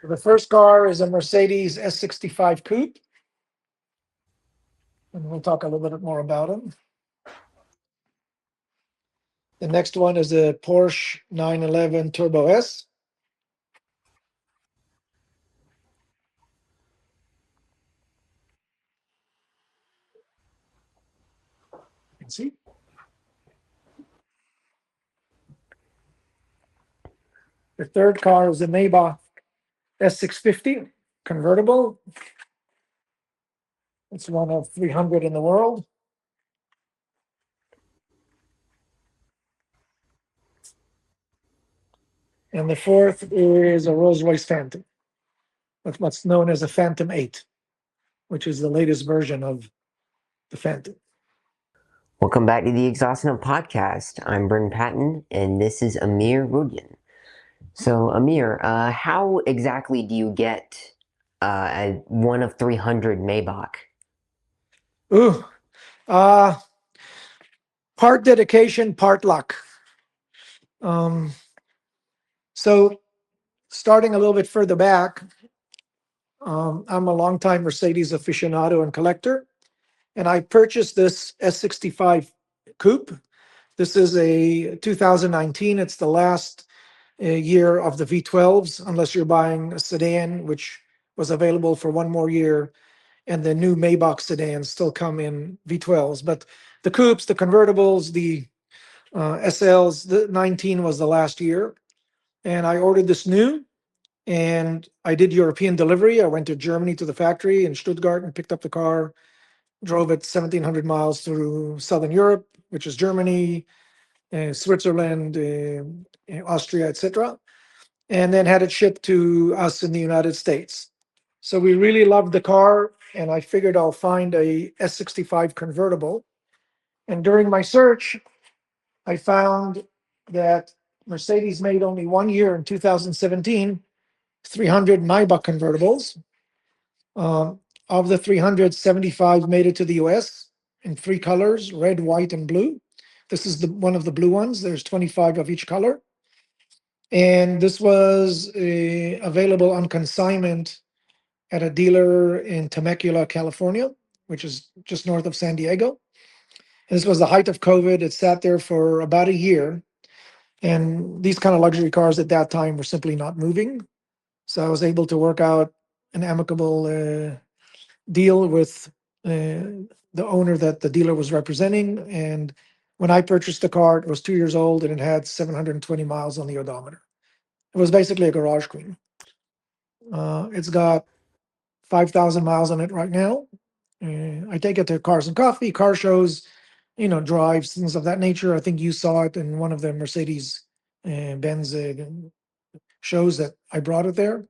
The first car is a Mercedes S65 Coupe, and we'll talk a little bit more about it. The next one is a Porsche 911 Turbo S. You can see. The third car is a Maybach S650 convertible. It's one of 300 in the world. And the fourth is a Rolls-Royce Phantom. That's what's known as a Phantom 8, which is the latest version of the Phantom. Welcome back to the Exhaustive Podcast. I'm Brynn Patton, and this is Amir Rudyan. So, Amir, how exactly do you get a one of 300 Maybach? Ooh, part dedication, part luck. So starting a little bit further back, I'm a longtime Mercedes aficionado and collector, and I purchased this S65 Coupe. This is a 2019. It's the last year of the V12s, unless you're buying a sedan, which was available for one more year, and the new Maybach sedans still come in V12s. But the coupes, the convertibles, the SLs, the 19 was the last year, and I ordered this new. And I did European delivery. I went to Germany to the factory in Stuttgart and picked up the car, drove it 1,700 miles through Southern Europe, which is Germany, Switzerland, Austria, etc., and then had it shipped to us in the United States. So we really loved the car, and I figured I'll find a S65 convertible. And during my search, I found that Mercedes made only 1 year in 2017 300 Maybach convertibles. Of the 375 made it to the US in three colors, red, white, and blue. This is one of the blue ones. There's 25 of each color. And this was available on consignment at a dealer in Temecula, California, which is just north of San Diego. And this was the height of COVID. It sat there for about a year. And these kind of luxury cars at that time were simply not moving. So I was able to work out an amicable deal with the owner that the dealer was representing. And when I purchased the car, it was 2 years old and it had 720 miles on the odometer. It was basically a garage queen. It's got 5,000 miles on it right now. I take it to Cars and Coffee, car shows, drives, things of that nature. I think you saw it in one of the Mercedes Benz shows that I brought it there.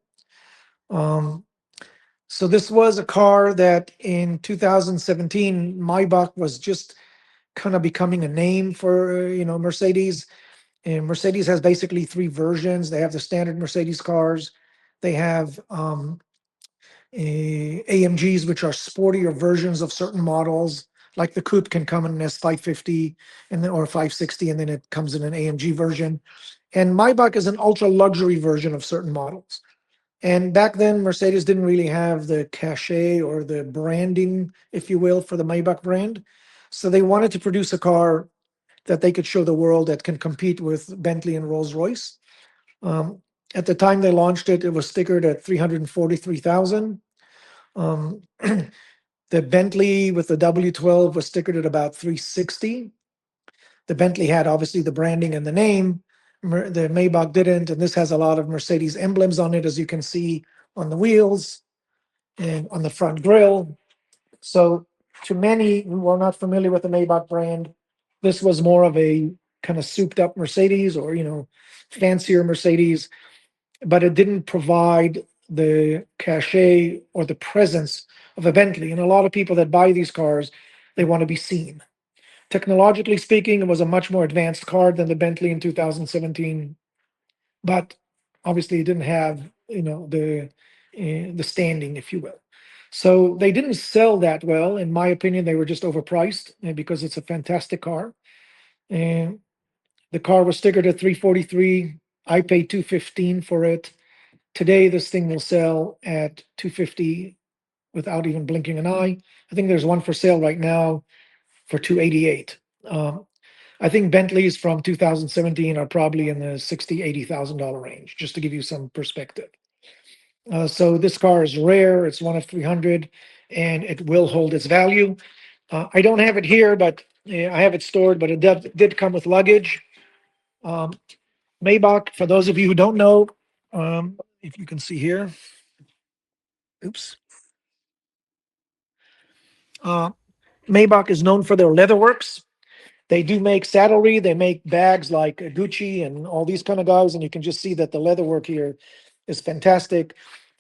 So this was a car that in 2017, Maybach was just kind of becoming a name for Mercedes. And Mercedes has basically three versions. They have the standard Mercedes cars. They have AMGs, which are sportier versions of certain models. Like the coupe can come in an S550 and then or 560, and then it comes in an AMG version. And Maybach is an ultra luxury version of certain models. And back then, Mercedes didn't really have the cachet or the branding, if you will, for the Maybach brand. So they wanted to produce a car that they could show the world that can compete with Bentley and Rolls-Royce. At the time they launched it, it was stickered at 343,000. The Bentley with the W12 was stickered at about 360. The Bentley had obviously the branding and the name. The Maybach didn't, and this has a lot of Mercedes emblems on it, as you can see on the wheels and on the front grille. So to many who are not familiar with the Maybach brand, this was more of a kind of souped up Mercedes or, fancier Mercedes, but it didn't provide the cachet or the presence of a Bentley. And a lot of people that buy these cars, they want to be seen. Technologically speaking, it was a much more advanced car than the Bentley in 2017, but obviously it didn't have, the standing, if you will. So they didn't sell that well. In my opinion, they were just overpriced because it's a fantastic car. And the car was stickered at 343. I paid 215 for it. Today, this thing will sell at 250 without even blinking an eye. I think there's one for sale right now for 288. I think Bentleys from 2017 are probably in the 60, $80,000 range, just to give you some perspective. So this car is rare. It's one of 300, and it will hold its value. I don't have it here, but I have it stored, but it did come with luggage. Maybach, for those of you who don't know, if you can see here, oops. Maybach is known for their leatherworks. They do make saddlery. They make bags like Gucci and all these kind of guys, and you can just see that the leatherwork here is fantastic.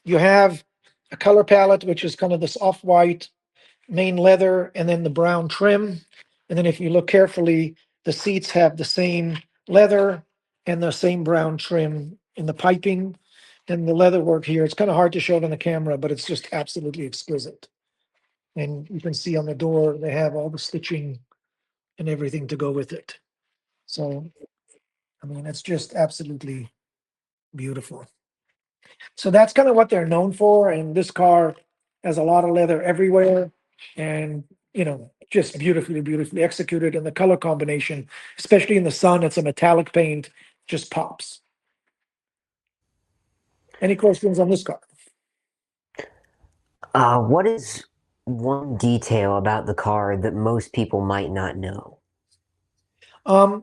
You have a color palette, which is kind of this off-white main leather, and then the brown trim. And then if you look carefully, the seats have the same leather and the same brown trim in the piping. And the leather work here, it's kind of hard to show it on the camera, but it's just absolutely exquisite. And you can see on the door, they have all the stitching and everything to go with it. So, I mean, it's just absolutely beautiful. So that's kind of what they're known for. And this car has a lot of leather everywhere and, just beautifully, beautifully executed. And the color combination, especially in the sun, it's a metallic paint, just pops. Any questions on this car? What is one detail about the car that most people might not know? Um,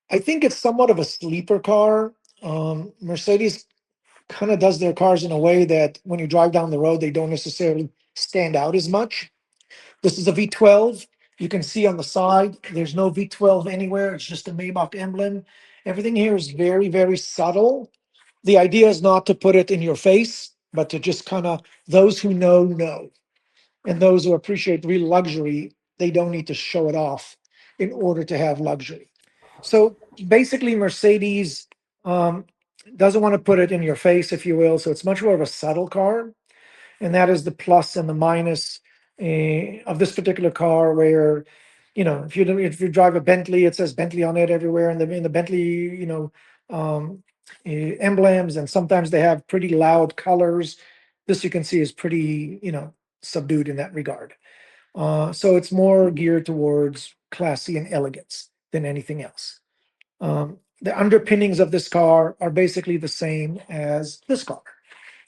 I think it's somewhat of a sleeper car. Mercedes kind of does their cars in a way that when you drive down the road, they don't necessarily stand out as much. This is a V12. You can see on the side, there's no V12 anywhere. It's just a Maybach emblem. Everything here is very, very subtle. The idea is not to put it in your face, but to just kind of, those who know. And those who appreciate real luxury, they don't need to show it off in order to have luxury. So basically, Mercedes doesn't want to put it in your face, if you will. So it's much more of a subtle car. And that is the plus and the minus of this particular car. Where, if you drive a Bentley, it says Bentley on it everywhere, and in the Bentley, emblems, and sometimes they have pretty loud colors. This you can see is pretty, subdued in that regard. So it's more geared towards classy and elegance than anything else. The underpinnings of this car are basically the same as this car.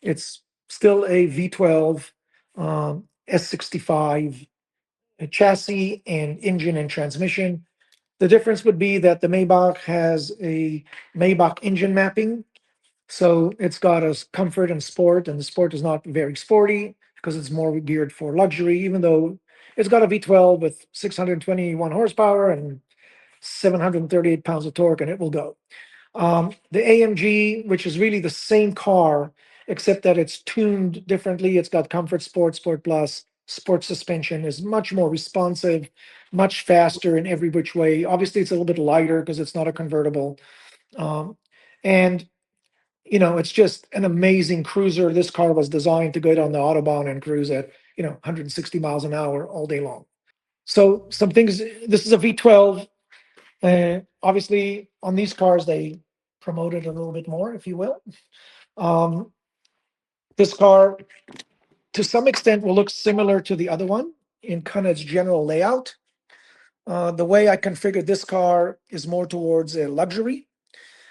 It's still a V12 S65 chassis and engine and transmission. The difference would be that the Maybach has a Maybach engine mapping. So it's got a comfort and sport, and the sport is not very sporty because it's more geared for luxury, even though it's got a V12 with 621 horsepower and 738 pounds of torque, and it will go. The AMG, which is really the same car, except that it's tuned differently. It's got Comfort Sport, Sport Plus, Sport Suspension, is much more responsive, much faster in every which way. Obviously, it's a little bit lighter because it's not a convertible. And it's just an amazing cruiser. This car was designed to go down the Autobahn and cruise at, 160 miles an hour all day long. So some things, this is a V12. Obviously, on these cars, they promote it a little bit more, if you will. This car, to some extent, will look similar to the other one in kind of its general layout. The way I configured this car is more towards a luxury.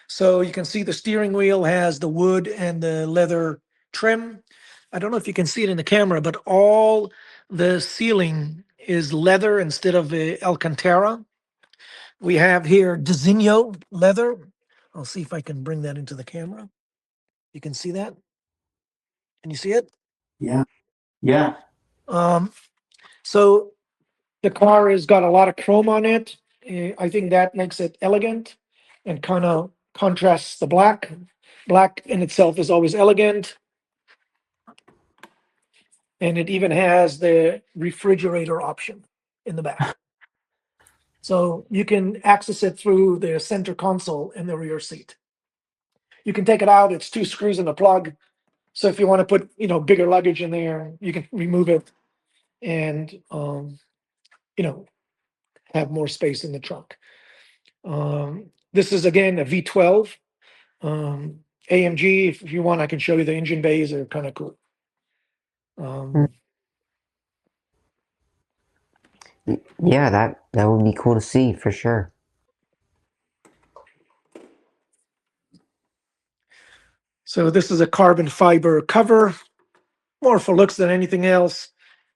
So you can see the steering wheel has the wood and the leather trim. I don't know if you can see it in the camera, but all the ceiling is leather instead of Alcantara. We have here Designo leather. I'll see if I can bring that into the camera. You can see that? Can you see it? Yeah. Yeah. So the car has got a lot of chrome on it. I think that makes it elegant and kind of contrasts the black. Black in itself is always elegant. And it even has the refrigerator option in the back. So you can access it through the center console in the rear seat. You can take it out. It's two screws and a plug. So if you want to put, bigger luggage in there, you can remove it and, have more space in the trunk. This is again a V12. AMG. If you want, I can show you the engine bays. They're kind of cool. Yeah, that would be cool to see for sure. So this is a carbon fiber cover, more for looks than anything else.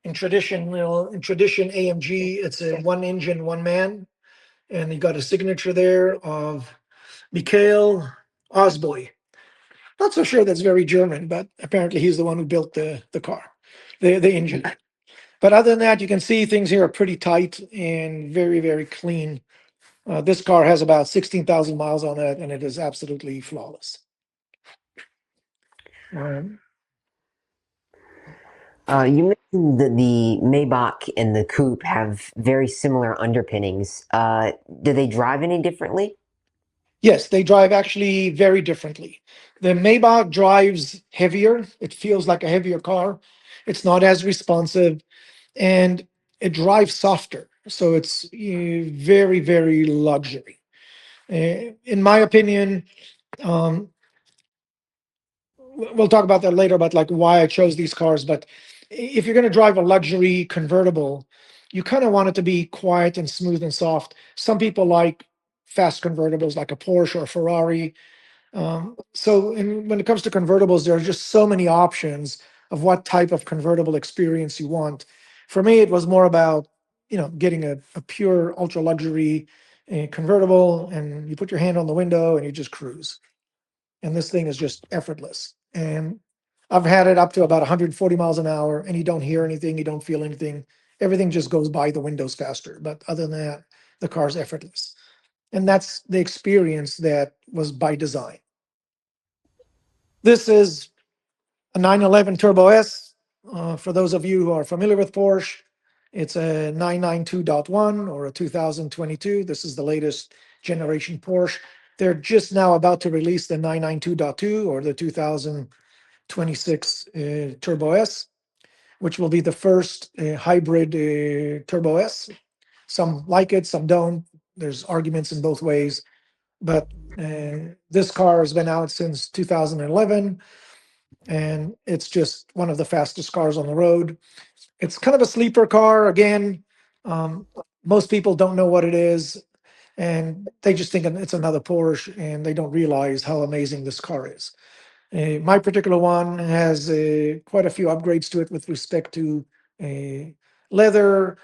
In tradition, AMG, it's a one engine, one man, and you got a signature there of Mikhail Osboy. Not so sure that's very German, but apparently he's the one who built the car, the engine. But other than that, you can see things here are pretty tight and very, very clean. This car has about 16,000 miles on it, and it is absolutely flawless. You mentioned that the Maybach and the Coupe have very similar underpinnings. Do they drive any differently? Yes, they drive actually very differently. The Maybach drives heavier. It feels like a heavier car. It's not as responsive, and it drives softer. So it's very, very luxury. In my opinion, um, we'll talk about that later about like why I chose these cars. But if you're going to drive a luxury convertible, you kind of want it to be quiet and smooth and soft. Some people like fast convertibles like a Porsche or a Ferrari. When it comes to convertibles, there are just so many options of what type of convertible experience you want. For me, it was more about getting a pure ultra luxury convertible, and you put your hand on the window and you just cruise. And this thing is just effortless. And I've had it up to about 140 miles an hour, and you don't hear anything, you don't feel anything. Everything just goes by the windows faster. But other than that, the car's effortless. And that's the experience that was by design. This is a 911 Turbo S. For those of you who are familiar with Porsche, it's a 992.1 or a 2022. This is the latest generation Porsche. They're just now about to release the 992.2 or the 2026 Turbo S, which will be the first hybrid Turbo S. Some like it, some don't. There's arguments in both ways. But this car has been out since 2011, and it's just one of the fastest cars on the road. It's kind of a sleeper car. Again, most people don't know what it is, and they just think it's another Porsche, and they don't realize how amazing this car is. My particular one has quite a few upgrades to it with respect to leather,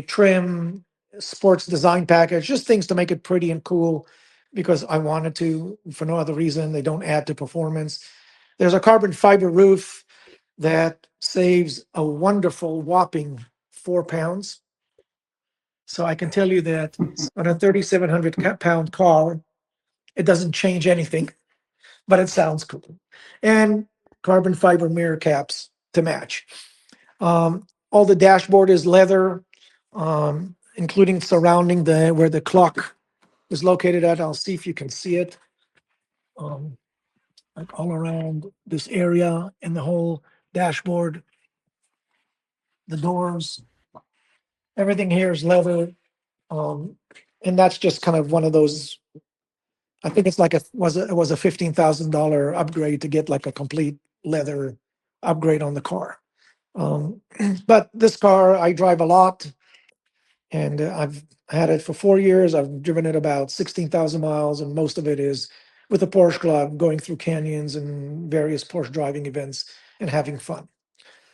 trim, sports design package, just things to make it pretty and cool because I wanted to, for no other reason. They don't add to performance. There's a carbon fiber roof that saves a wonderful whopping 4 pounds. So I can tell you that on a 3,700 pound car, it doesn't change anything, but it sounds cool. And carbon fiber mirror caps to match. All the dashboard is leather, including surrounding where the clock is located at. I'll see if you can see it. Like all around this area and the whole dashboard, the doors, everything here is leather. And that's just kind of one of those. I think it's like it was a $15,000 upgrade to get like a complete leather upgrade on the car. But this car I drive a lot, and I've had it for 4 years. I've driven it about 16,000 miles, and most of it is with the Porsche Club, going through canyons and various Porsche driving events and having fun.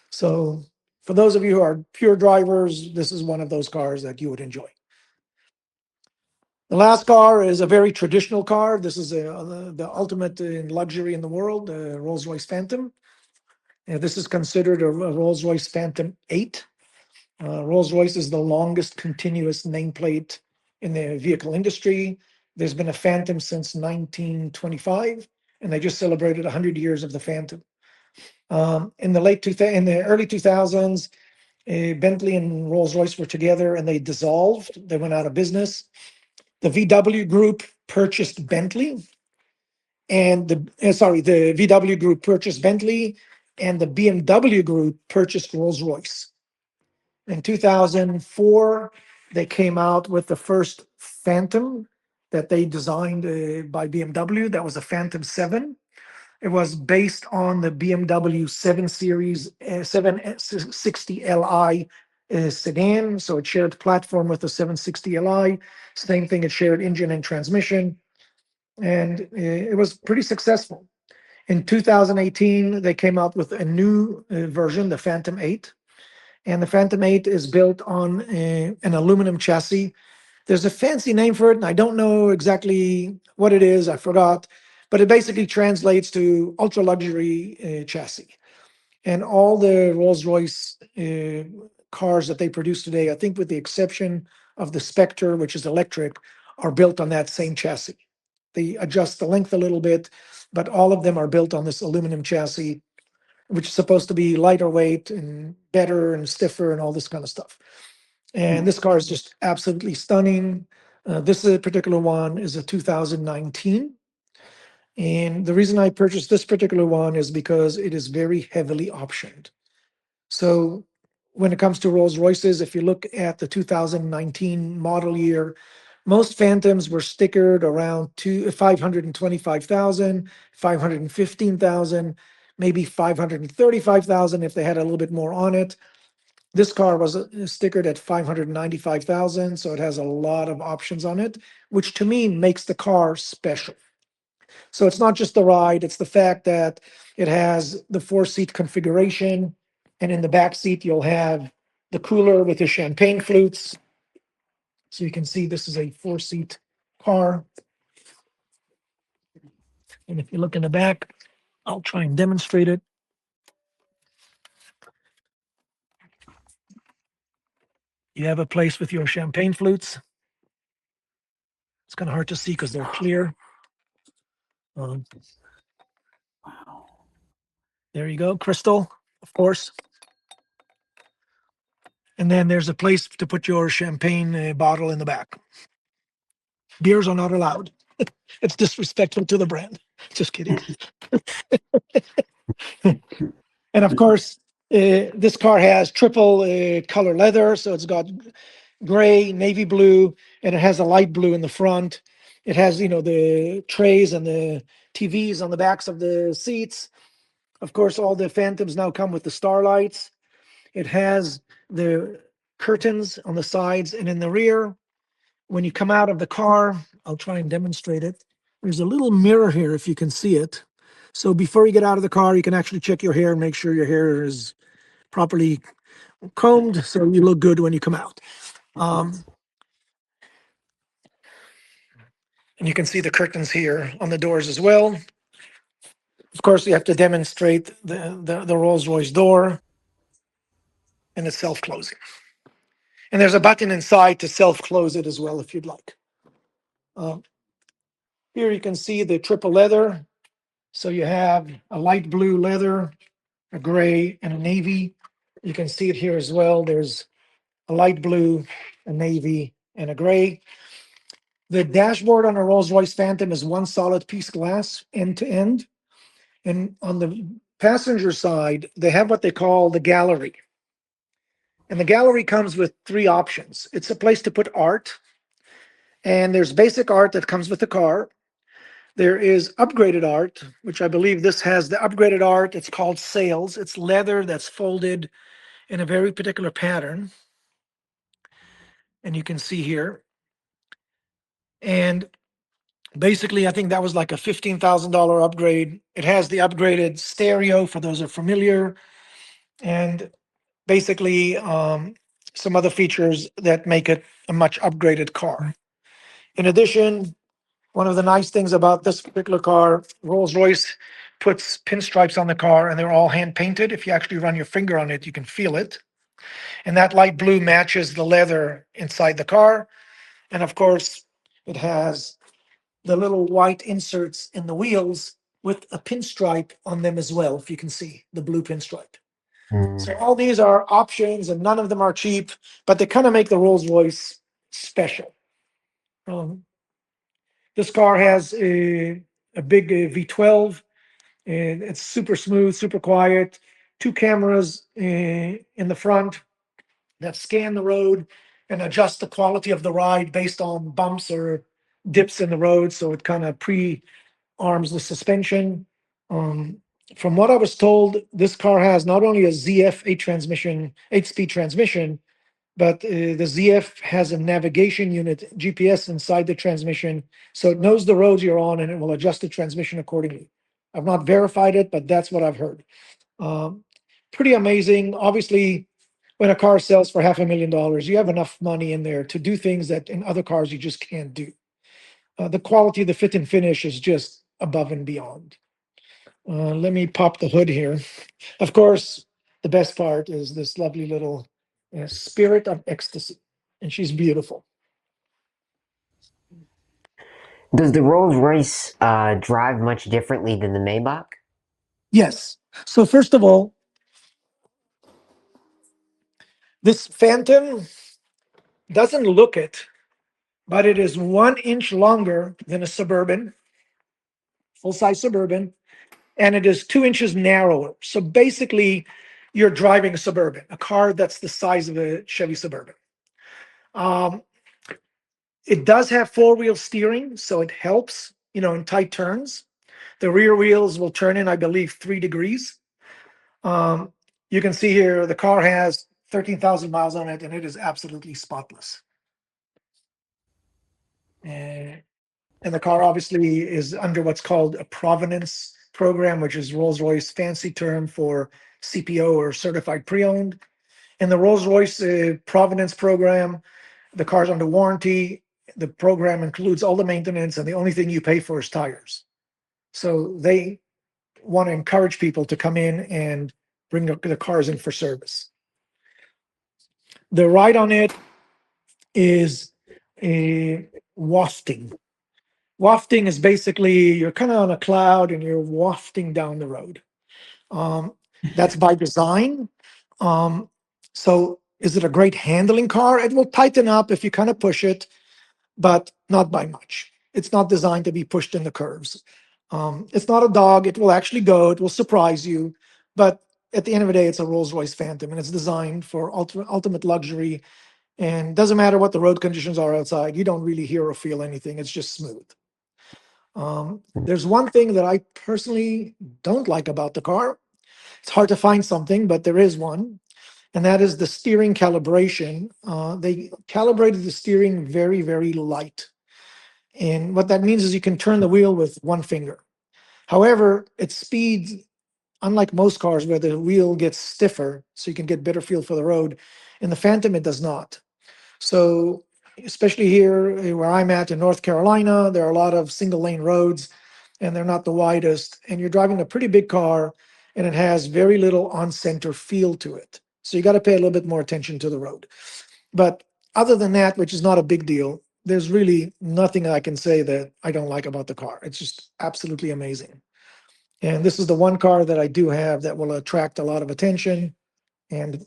So for those of you who are pure drivers, this is one of those cars that you would enjoy. The last car is a very traditional car. This is the ultimate in luxury in the world, the Rolls-Royce Phantom. This is considered a Rolls-Royce Phantom 8. Rolls-Royce is the longest continuous nameplate in the vehicle industry. There's been a Phantom since 1925, and they just celebrated 100 years of the Phantom. In the early 2000s, Bentley and Rolls-Royce were together, and they dissolved. They went out of business. The VW Group purchased Bentley, and the VW Group purchased Bentley, and the BMW Group purchased Rolls-Royce. In 2004, they came out with the first Phantom that they designed by BMW. That was a Phantom 7. It was based on the BMW 7 Series 760 Li sedan. So it shared platform with the 760 Li. Same thing, it shared engine and transmission. And it was pretty successful. In 2018, they came out with a new version, the Phantom 8. And the Phantom 8 is built on an aluminum chassis. There's a fancy name for it, and I don't know exactly what it is. I forgot. But it basically translates to ultra luxury chassis. And all the Rolls-Royce cars that they produce today, I think with the exception of the Spectre, which is electric, are built on that same chassis. They adjust the length a little bit, but all of them are built on this aluminum chassis, which is supposed to be lighter weight and better and stiffer and all this kind of stuff. And this car is just absolutely stunning. This particular one is a 2019. And the reason I purchased this particular one is because it is very heavily optioned. So when it comes to Rolls Royces, if you look at the 2019 model year, most Phantoms were stickered around 525,000, 515,000, maybe 535,000 if they had a little bit more on it. This car was stickered at 595,000, so it has a lot of options on it, which to me makes the car special. So it's not just the ride, it's the fact that it has the 4-seat configuration, and in the back seat you'll have the cooler with the champagne flutes. So you can see this is a 4-seat car. And if you look in the back, I'll try and demonstrate it. You have a place with your champagne flutes. It's kind of hard to see because they're clear. Um, there you go, crystal, of course. And then there's a place to put your champagne bottle in the back. Beers are not allowed. It's disrespectful to the brand. Just kidding. And of course, this car has triple color leather. So it's got gray, navy blue, and it has a light blue in the front. It has, the trays and the TVs on the backs of the seats. Of course, all the Phantoms now come with the starlights. It has the curtains on the sides and in the rear. When you come out of the car, I'll try and demonstrate it. There's a little mirror here if you can see it. So before you get out of the car, you can actually check your hair and make sure your hair is properly combed so you look good when you come out. And you can see the curtains here on the doors as well. Of course, you have to demonstrate the Rolls-Royce door, and it's self-closing. And there's a button inside to self-close it as well if you'd like. Here you can see the triple leather. So you have a light blue leather, a gray, and a navy. You can see it here as well. There's a light blue, a navy, and a gray. The dashboard on a Rolls-Royce Phantom is one solid piece glass end to end. And on the passenger side, they have what they call the gallery. And the gallery comes with 3 options. It's a place to put art. And there's basic art that comes with the car. There is upgraded art, which I believe this has the upgraded art. It's called sails. It's leather that's folded in a very particular pattern. And you can see here. And basically, I think that was like a $15,000 upgrade. It has the upgraded stereo for those who are familiar. And basically some other features that make it a much upgraded car. In addition, one of the nice things about this particular car, Rolls-Royce puts pinstripes on the car and they're all hand painted. If you actually run your finger on it, you can feel it. And that light blue matches the leather inside the car. And of course, it has the little white inserts in the wheels with a pinstripe on them as well, if you can see the blue pinstripe. So all these are options and none of them are cheap, but they kind of make the Rolls-Royce special. This car has a big V12, and it's super smooth, super quiet. 2 cameras in the front that scan the road and adjust the quality of the ride based on bumps or dips in the road. So it kind of pre-arms the suspension. From what I was told, this car has not only a ZF 8-speed transmission, but the ZF has a navigation unit, GPS inside the transmission, so it knows the roads you're on and it will adjust the transmission accordingly. I've not verified it, but that's what I've heard. Um, Pretty amazing. Obviously, when a car sells for $500,000, you have enough money in there to do things that in other cars you just can't do. The quality, the fit and finish is just above and beyond. Let me pop the hood here. Of course, the best part is this lovely little spirit of ecstasy, and she's beautiful. Does the Rolls-Royce drive much differently than the Maybach? Yes. So first of all, this Phantom doesn't look it, but it is 1 inch longer than a Suburban, full-size Suburban, and it is 2 inches narrower. So basically, you're driving a Suburban, a car that's the size of a Chevy Suburban. It does have four-wheel steering, so it helps, in tight turns. The rear wheels will turn in, I believe, 3 degrees. You can see here the car has 13,000 miles on it, and it is absolutely spotless. And the car obviously is under what's called a provenance program, which is Rolls-Royce fancy term for CPO or certified pre-owned. In the Rolls-Royce provenance program, the car's under warranty. The program includes all the maintenance, and the only thing you pay for is tires. So they want to encourage people to come in and bring the cars in for service. The ride on it is a wafting. Wafting is basically you're kind of on a cloud and you're wafting down the road. That's by design. So is it a great handling car? It will tighten up if you kind of push it, but not by much. It's not designed to be pushed in the curves. It's not a dog. It will actually go. It will surprise you. But at the end of the day, it's a Rolls-Royce Phantom, and it's designed for ultimate luxury. And doesn't matter what the road conditions are outside. You don't really hear or feel anything. It's just smooth. There's one thing that I personally don't like about the car. It's hard to find something, but there is one, and that is the steering calibration. They calibrated the steering very, very light. And what that means is you can turn the wheel with one finger. However, it speeds, unlike most cars where the wheel gets stiffer, so you can get better feel for the road. In the Phantom, it does not. So, especially here where I'm at in North Carolina, there are a lot of single lane roads and they're not the widest. And you're driving a pretty big car and it has very little on center feel to it. So you got to pay a little bit more attention to the road. But other than that, which is not a big deal, there's really nothing I can say that I don't like about the car. It's just absolutely amazing. And this is the one car that I do have that will attract a lot of attention. And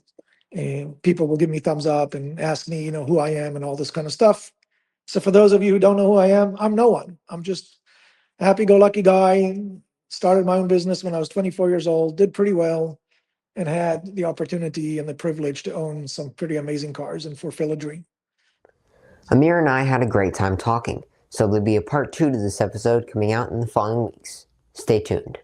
people will give me thumbs up and ask me, who I am and all this kind of stuff. So for those of you who don't know who I am, I'm no one. I'm just a happy-go-lucky guy. Started my own business when I was 24 years old, did pretty well, and had the opportunity and the privilege to own some pretty amazing cars and fulfill a dream. Amir and I had a great time talking, so there'll be a part 2 to this episode coming out in the following weeks. Stay tuned.